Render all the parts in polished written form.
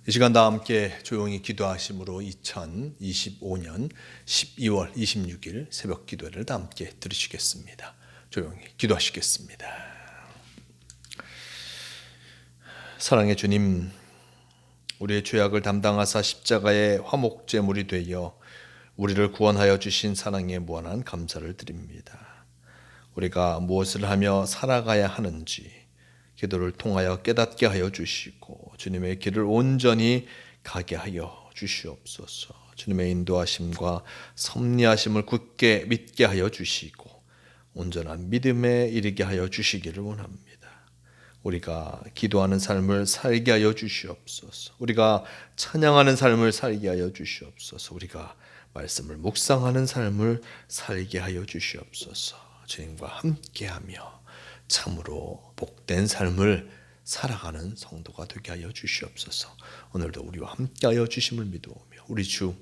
이 시간 다 함께 조용히 기도하심으로 2025년 12월 26일 새벽 기도를 다 함께 들으시겠습니다. 조용히 기도하시겠습니다. 사랑의 주님, 우리의 죄악을 담당하사 십자가의 화목제물이 되어 우리를 구원하여 주신 사랑에 무한한 감사를 드립니다. 우리가 무엇을 하며 살아가야 하는지 기도를 통하여 깨닫게 하여 주시고 주님의 길을 온전히 가게 하여 주시옵소서. 주님의 인도하심과 섭리하심을 굳게 믿게 하여 주시고 온전한 믿음에 이르게 하여 주시기를 원합니다. 우리가 기도하는 삶을 살게 하여 주시옵소서. 우리가 찬양하는 삶을 살게 하여 주시옵소서. 우리가 말씀을 묵상하는 삶을 살게 하여 주시옵소서. 주님과 함께하며 참으로 복된 삶을 살아가는 성도가 되게 하여 주시옵소서. 오늘도 우리와 함께하여 주심을 믿으오며 우리 주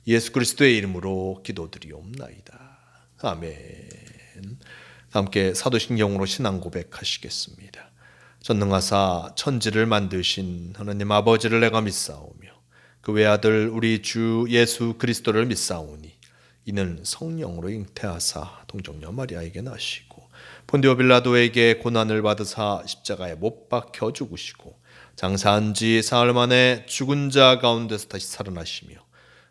예수 그리스도의 이름으로 기도드리옵나이다. 아멘. 함께 사도신경으로 신앙 고백하시겠습니다. 전능하사 천지를 만드신 하나님 아버지를 내가 믿사오며 그 외아들 우리 주 예수 그리스도를 믿사오니 이는 성령으로 잉태하사 동정녀 마리아에게 나시고 본디오 빌라도에게 고난을 받으사 십자가에 못 박혀 죽으시고 장사한 지 사흘 만에 죽은 자 가운데서 다시 살아나시며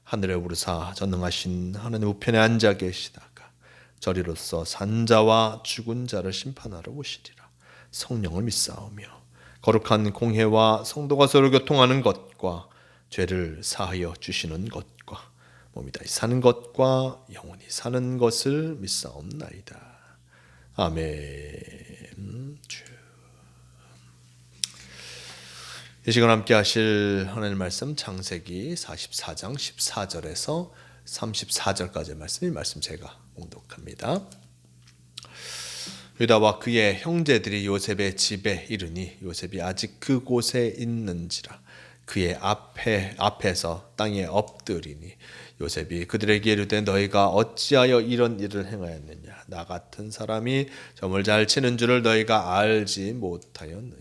하늘에 오르사 전능하신 하나님 우편에 앉아 계시다가 저리로서 산자와 죽은 자를 심판하러 오시리라. 성령을 믿사오며 거룩한 공회와 성도가 서로 교통하는 것과 죄를 사하여 주시는 것과 몸이 다시 사는 것과 영원히 사는 것을 믿사옵나이다. 아멘. 이 시간 함께 하실 하나님 말씀 창세기 44장 14절에서 34절까지의 말씀이 말씀 제가 봉독합니다. 유다와 그의 형제들이 요셉의 집에 이르니 요셉이 아직 그곳에 있는지라 그의 앞에서 땅에 엎드리니 요셉이 그들에게 이르되 너희가 어찌하여 이런 일을 행하였느냐 나 같은 사람이 점을 잘 치는 줄을 너희가 알지 못하였느냐.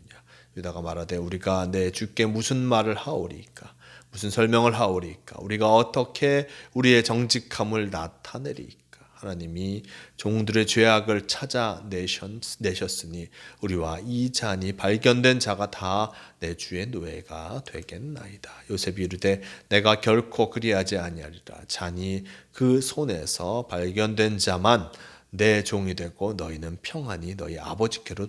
유다가 말하되 우리가 내 주께 무슨 말을 하오리까 무슨 설명을 하오리까 우리가 어떻게 우리의 정직함을 나타내리까. 하나님이 종들의 죄악을 찾아내셨으니 우리와 이 잔이 발견된 자가 다 내 주의 노예가 되겠나이다. 요셉이 이르되 내가 결코 그리하지 아니하리라. 잔이 그 손에서 발견된 자만 내 종이 되고 너희는 평안히 너희 아버지께로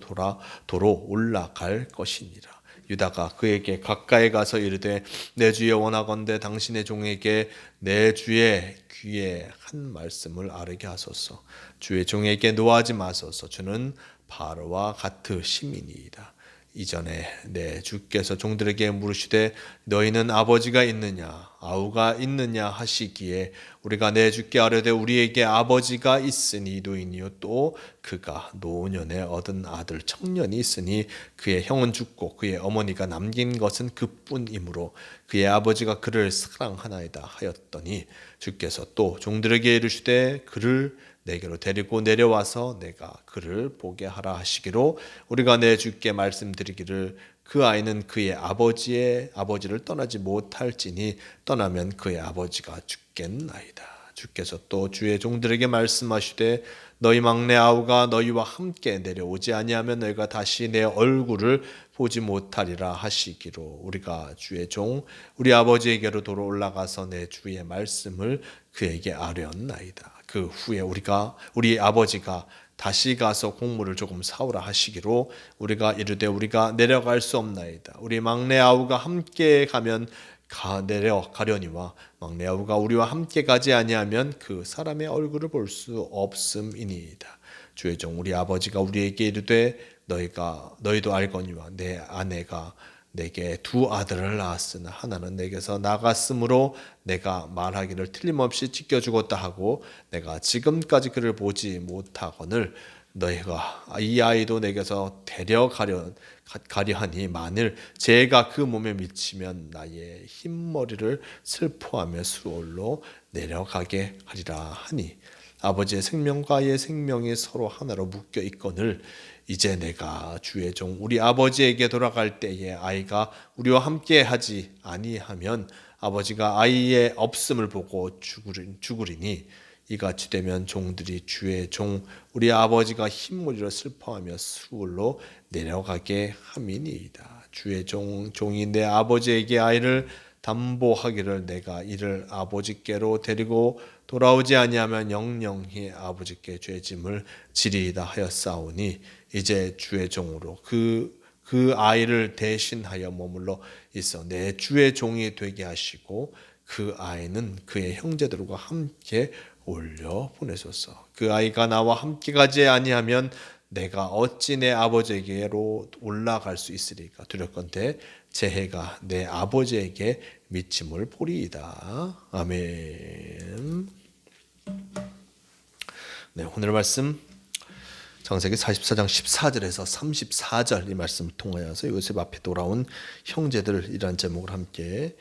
도로 올라갈 것이니라. 유다가 그에게 가까이 가서 이르되 내 주여 원하건대 당신의 종에게 내 주의 귀에 한 말씀을 아뢰게 하소서. 주의 종에게 노하지 마소서. 주는 바로와 같으심이니이다. 이전에 내 주께서 종들에게 물으시되 너희는 아버지가 있느냐 아우가 있느냐 하시기에 우리가 내 주께 아뢰되 우리에게 아버지가 있으니 노인이요 또 그가 노년에 얻은 아들 청년이 있으니 그의 형은 죽고 그의 어머니가 남긴 것은 그뿐이므로 그의 아버지가 그를 사랑하나이다 하였더니 주께서 또 종들에게 이르시되 그를 내게로 데리고 내려와서 내가 그를 보게 하라 하시기로 우리가 내 주께 말씀드리기를 그 아이는 그의 아버지를 떠나지 못할지니 떠나면 그의 아버지가 죽겠나이다. 주께서 또 주의 종들에게 말씀하시되 너희 막내 아우가 너희와 함께 내려오지 아니하면 너희가 다시 내 얼굴을 보지 못하리라 하시기로 우리가 주의 종 우리 아버지에게로 도로 올라가서 내 주의 말씀을 그에게 아뢰었나이다. 그 후에 우리 아버지가 다시 가서 곡물을 조금 사오라 하시기로 우리가 이르되 우리가 내려갈 수 없나이다. 우리 막내 아우가 함께 가면 내려가려니와 막내 아우가 우리와 함께 가지 아니하면 그 사람의 얼굴을 볼 수 없음이니이다. 주의 종 우리 아버지가 우리에게 이르되 너희도 알거니와 내 아내가 내게 두 아들을 낳았으나 하나는 내게서 나갔으므로 내가 말하기를 틀림없이 찢겨 죽었다 하고 내가 지금까지 그를 보지 못하거늘 너희가 이 아이도 내게서 데려가려 하니 만일 죄가 그 몸에 미치면 나의 흰머리를 슬퍼하며 수올로 내려가게 하리라 하니 아버지의 생명과 아이의 생명이 서로 하나로 묶여 있거늘 이제 내가 주의 종 우리 아버지에게 돌아갈 때에 아이가 우리와 함께 하지 아니하면 아버지가 아이의 없음을 보고 죽으리니 이같이 되면 종들이 주의 종 우리 아버지가 흰무리로 슬퍼하며 수울로 내려가게 함이니이다. 주의 종이 내 아버지에게 아이를 담보하기를 내가 이를 아버지께로 데리고 돌아오지 아니하면 영영히 아버지께 죄짐을 지리이다 하였사오니 이제 주의 종으로 그 아이를 대신하여 머물러 있어 내 주의 종이 되게 하시고 그 아이는 그의 형제들과 함께 올려 보내소서. 그 아이가 나와 함께 가지 아니하면 내가 어찌 내 아버지에게로 올라갈 수 있으리까. 두렵건대 제 해가 내 아버지에게 미침을 보리이다. 아멘. 네, 오늘 말씀 창세기 44장 14절에서 34절 이 말씀을 통하여서 요셉 앞에 돌아온 형제들이라는 제목을 함께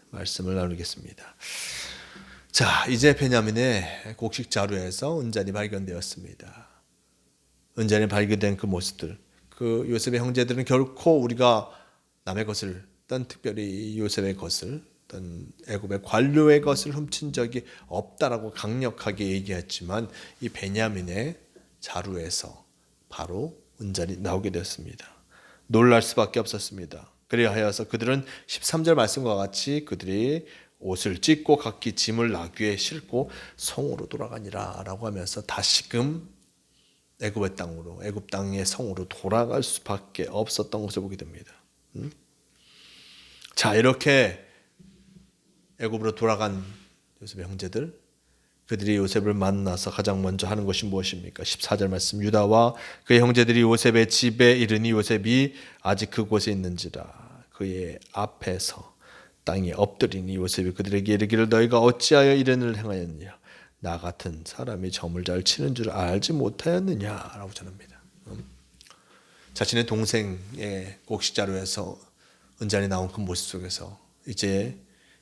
말씀을 나누겠습니다. 자, 이제 베냐민의 곡식 자루에서 은잔이 발견되었습니다. 은잔이 발견된 그 모습들, 그 요셉의 형제들은 결코 우리가 남의 것을, 특별히 요셉의 것을, 애굽의 관료의 것을 훔친 적이 없다라고 강력하게 얘기했지만 이 베냐민의 자루에서 바로 은잔이 나오게 되었습니다. 놀랄 수밖에 없었습니다. 그리하여서 그들은 13절 말씀과 같이 그들이 옷을 찢고 각기 짐을 나귀에 싣고 성으로 돌아가니라 라고 하면서 다시금 애굽의 땅으로, 애굽 땅의 성으로 돌아갈 수밖에 없었던 것을 보게 됩니다. 자, 이렇게 애굽으로 돌아간 요셉의 형제들, 그들이 요셉을 만나서 가장 먼저 하는 것이 무엇입니까? 14절 말씀, 유다와 그의 형제들이 요셉의 집에 이르니 요셉이 아직 그곳에 있는지라 그의 앞에서 땅에 엎드리니 요셉이 그들에게 이르기를 너희가 어찌하여 이런 일을 행하였느냐? 나 같은 사람이 점을 잘 치는 줄 알지 못하였느냐라고 전합니다. 자신의 동생의 곡식자루에서 은잔이 나온 그 모습 속에서 이제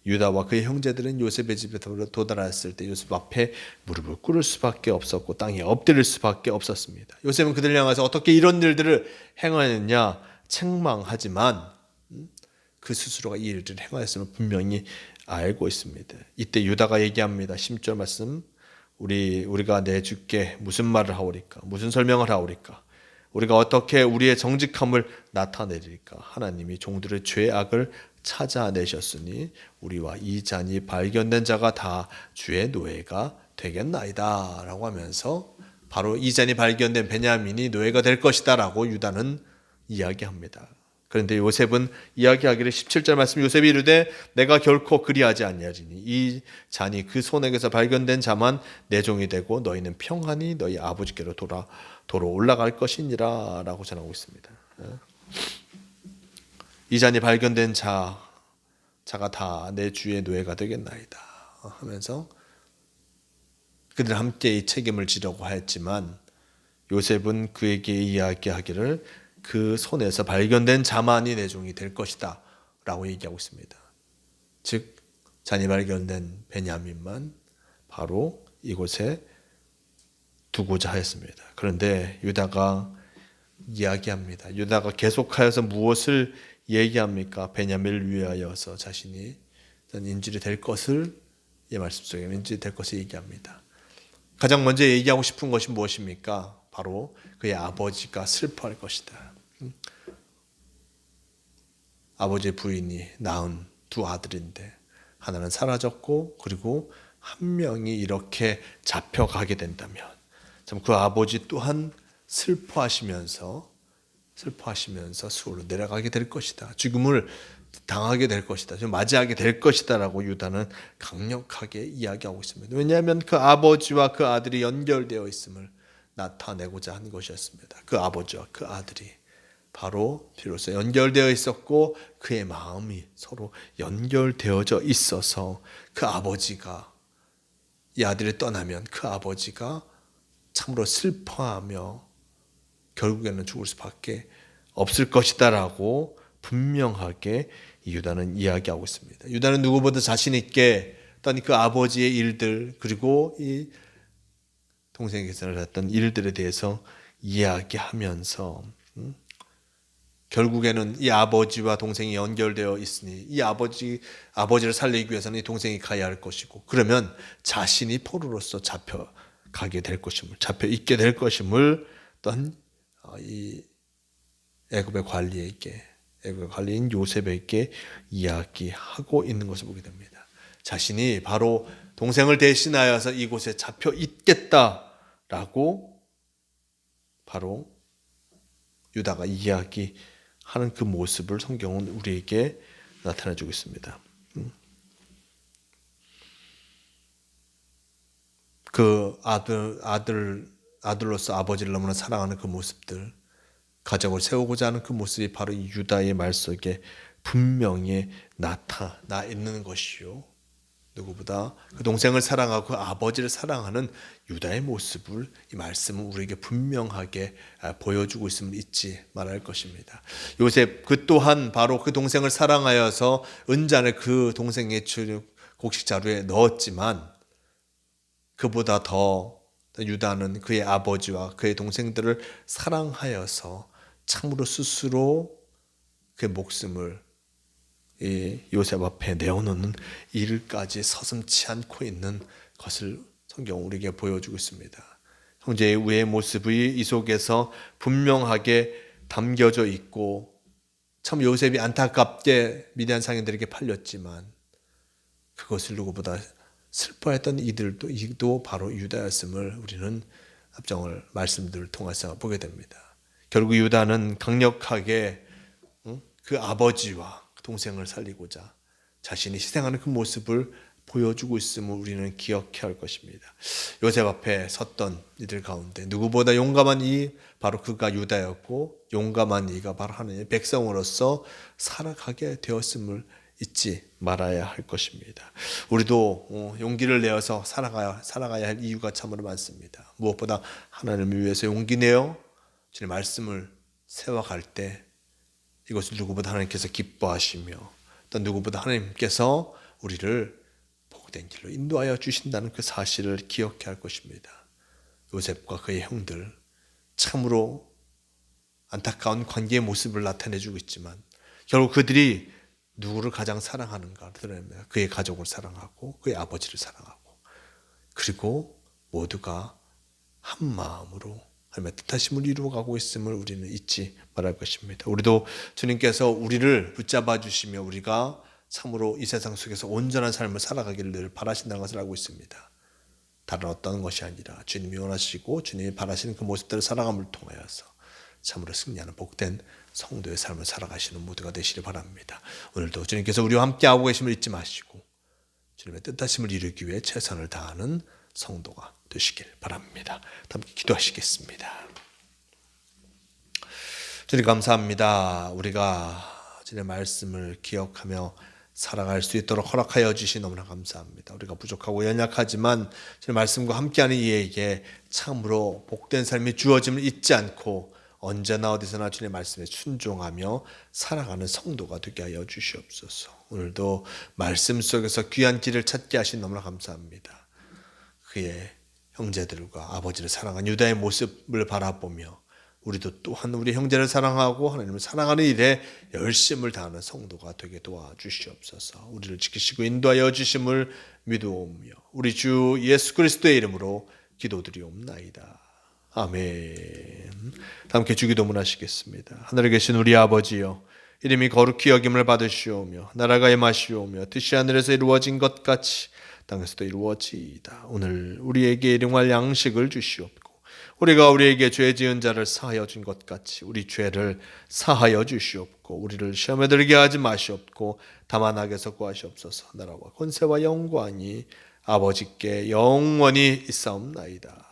유다와 그의 형제들은 요셉의 집에 도달했을 때 요셉 앞에 무릎을 꿇을 수밖에 없었고 땅에 엎드릴 수밖에 없었습니다. 요셉은 그들을 향해서 어떻게 이런 일들을 행하였느냐 책망하지만 그 스스로가 이 일들을 행하였음을 분명히 알고 있습니다. 이때 유다가 얘기합니다. 10절 말씀, 우리가 내 주께 무슨 말을 하오리까? 무슨 설명을 하오리까? 우리가 어떻게 우리의 정직함을 나타내리까? 하나님이 종들의 죄악을 찾아내셨으니 우리와 이 잔이 발견된 자가 다 주의 노예가 되겠나이다 라고 하면서 바로 이 잔이 발견된 베냐민이 노예가 될 것이다 라고 유다는 이야기합니다. 그런데 요셉은 이야기하기를 17절 말씀, 요셉이 이르되 내가 결코 그리하지 아니하리니 이 잔이 그 손에게서 발견된 자만 내 종이 되고 너희는 평안히 너희 아버지께로 도로 올라갈 것이니라 라고 전하고 있습니다. 이 잔이 발견된 자가 다 내 주의 노예가 되겠나이다 하면서 그들 함께 이 책임을 지려고 하였지만 요셉은 그에게 이야기하기를 그 손에서 발견된 자만이 내 종이 될 것이다 라고 얘기하고 있습니다. 즉 잔이 발견된 베냐민만 바로 이곳에 두고자 하였습니다. 그런데 유다가 이야기합니다. 유다가 계속하여서 무엇을 얘기합니까? 베냐민을 위하여서 자신이 인질이 될 것을, 이 말씀 속에 인질이 될 것을 얘기합니다. 가장 먼저 얘기하고 싶은 것이 무엇입니까? 바로 그의 아버지가 슬퍼할 것이다. 아버지의 부인이 낳은 두 아들인데 하나는 사라졌고 그리고 한 명이 이렇게 잡혀가게 된다면 참 그 아버지 또한 슬퍼하시면서 수월로 내려가게 될 것이다. 죽음을 당하게 될 것이다. 좀 맞이하게 될 것이다 라고 유다는 강력하게 이야기하고 있습니다. 왜냐하면 그 아버지와 그 아들이 연결되어 있음을 나타내고자 한 것이었습니다. 그 아버지와 그 아들이 바로 비로소 연결되어 있었고 그의 마음이 서로 연결되어져 있어서 그 아버지가 이 아들이 떠나면 그 아버지가 참으로 슬퍼하며 결국에는 죽을 수밖에 없을 것이다 라고 분명하게 유다는 이야기하고 있습니다. 유다는 누구보다 자신 있게 그 아버지의 일들 그리고 이 동생에게서 났던 일들에 대해서 이야기하면서 결국에는 이 아버지와 동생이 연결되어 있으니 이 아버지를 살리기 위해서는 이 동생이 가야 할 것이고, 그러면 자신이 포로로서 잡혀가게 될 것임을, 잡혀 있게 될 것임을 또한 이 애굽의 관리인 요셉에게 이야기하고 있는 것을 보게 됩니다. 자신이 바로 동생을 대신하여서 이곳에 잡혀 있겠다라고 바로 유다가 이야기하는 그 모습을 성경은 우리에게 나타내주고 있습니다. 그 아들로서 아버지를 너무나 사랑하는 그 모습들, 가족을 세우고자 하는 그 모습이 바로 이 유다의 말 속에 분명히 나타나 있는 것이요, 누구보다 그 동생을 사랑하고 그 아버지를 사랑하는 유다의 모습을 이 말씀은 우리에게 분명하게 보여주고 있음을 잊지 말아야 할 것입니다. 요셉 그 또한 바로 그 동생을 사랑하여서 은잔을 그 동생의 곡식 자루에 넣었지만, 그보다 더 유다는 그의 아버지와 그의 동생들을 사랑하여서 참으로 스스로 그의 목숨을 이 요셉 앞에 내어놓는 일까지 서슴지 않고 있는 것을 성경 우리에게 보여주고 있습니다. 형제의 우애의 모습이 이 속에서 분명하게 담겨져 있고, 참 요셉이 안타깝게 미디안 상인들에게 팔렸지만 그것을 누구보다 슬퍼했던 이도 바로 유다였음을 우리는 앞장을 말씀들을 통해서 보게 됩니다. 결국 유다는 강력하게 그 아버지와 동생을 살리고자 자신이 희생하는 그 모습을 보여주고 있음을 우리는 기억해야 할 것입니다. 요셉 앞에 섰던 이들 가운데 누구보다 용감한 이 바로 그가 유다였고, 용감한 이가 바로 하나님의 백성으로서 살아가게 되었음을 잊지 말아야 할 것입니다. 우리도 용기를 내어서 살아가야 할 이유가 참으로 많습니다. 무엇보다 하나님을 위해서 용기 내어 주님의 말씀을 세워갈 때 이것을 누구보다 하나님께서 기뻐하시며, 또 누구보다 하나님께서 우리를 복된 길로 인도하여 주신다는 그 사실을 기억해야 할 것입니다. 요셉과 그의 형들, 참으로 안타까운 관계의 모습을 나타내주고 있지만 결국 그들이 누구를 가장 사랑하는가 드러냅니다. 그의 가족을 사랑하고 그의 아버지를 사랑하고, 그리고 모두가 한 마음으로 하나님의 뜻하심을 이루어가고 있음을 우리는 잊지 말할 것입니다. 우리도 주님께서 우리를 붙잡아 주시며 우리가 참으로 이 세상 속에서 온전한 삶을 살아가기를 늘 바라신다는 것을 알고 있습니다. 다른 어떤 것이 아니라 주님이 원하시고 주님이 바라시는 그 모습들을 살아감을 통하여서 참으로 승리하는 복된 성도의 삶을 살아가시는 모두가 되시길 바랍니다. 오늘도 주님께서 우리와 함께하고 계심을 잊지 마시고 주님의 뜻하심을 이루기 위해 최선을 다하는 성도가 되시길 바랍니다. 함께 기도하시겠습니다. 주님 감사합니다. 우리가 주님의 말씀을 기억하며 살아갈 수 있도록 허락하여 주시 너무나 감사합니다. 우리가 부족하고 연약하지만 주님의 말씀과 함께하는 이에게 참으로 복된 삶이 주어짐을 잊지 않고 언제나 어디서나 주님의 말씀에 순종하며 살아가는 성도가 되게 하여 주시옵소서. 오늘도 말씀 속에서 귀한 길을 찾게 하신 너무나 감사합니다. 그의 형제들과 아버지를 사랑한 유다의 모습을 바라보며 우리도 또한 우리 형제를 사랑하고 하나님을 사랑하는 일에 열심을 다하는 성도가 되게 도와주시옵소서. 우리를 지키시고 인도하여 주심을 믿어오며 우리 주 예수 그리스도의 이름으로 기도드리옵나이다. 아멘. 함께 주기도문 하시겠습니다. 하늘에 계신 우리 아버지여, 이름이 거룩히 여김을 받으시오며 나라가 임하시오며 뜻이 하늘에서 이루어진 것 같이 땅에서도 이루어지이다. 오늘 우리에게 일용할 양식을 주시옵고 우리가 우리에게 죄 지은 자를 사하여 준 것 같이 우리 죄를 사하여 주시옵고 우리를 시험에 들게 하지 마시옵고 다만 악에서 구하시옵소서. 나라와 권세와 영광이 아버지께 영원히 있사옵나이다.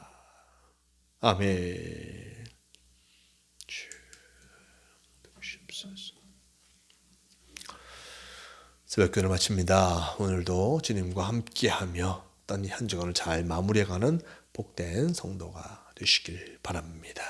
아멘. 새벽기도를 마칩니다. 오늘도 주님과 함께하며 이 한 주간을 잘 마무리해가는 복된 성도가 되시길 바랍니다.